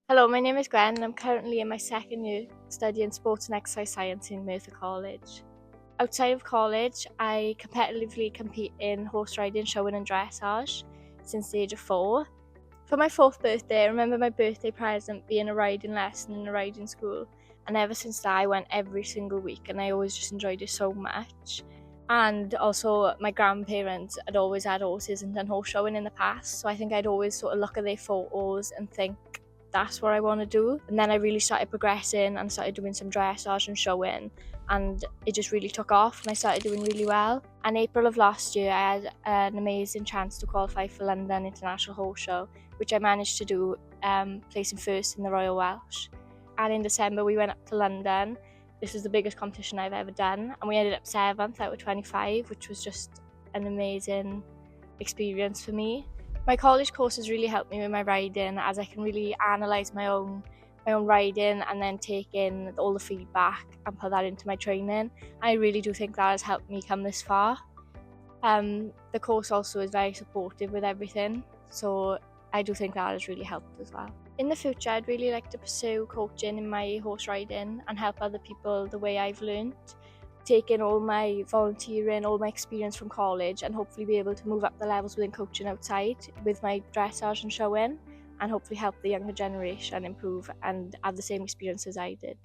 Hello, my name is Gwen and I'm currently in my second year studying sports and exercise science in Merthyr College. Outside of college, I competitively compete in horse riding, showing and dressage since the age of 4. For my 4th birthday, I remember my birthday present being a riding lesson in a riding school, and ever since that I went every single week and I always just enjoyed it so much. And also my grandparents had always had horses and done horse showing in the past, so I think I'd always sort of look at their photos and think that's what I want to do. And then I really started progressing and started doing some dressage and showing, and it just really took off and I started doing really well. In April of last year, I had an amazing chance to qualify for London International Horse Show, which I managed to do, placing first in the Royal Welsh. And in December we went up to London. This was the biggest competition I've ever done, and we ended up 7th out of 25, which was just an amazing experience for me. My college courses really helped me with my riding, as I can really analyse my own riding and then take in all the feedback and put that into my training. I really do think that has helped me come this far. The course also is very supportive with everything, so I do think that has really helped as well. In the future, I'd really like to pursue coaching in my horse riding and help other people the way I've learnt, take in all my volunteering, all my experience from college, and hopefully be able to move up the levels within coaching outside with my dressage and showing, and hopefully help the younger generation improve and have the same experience as I did.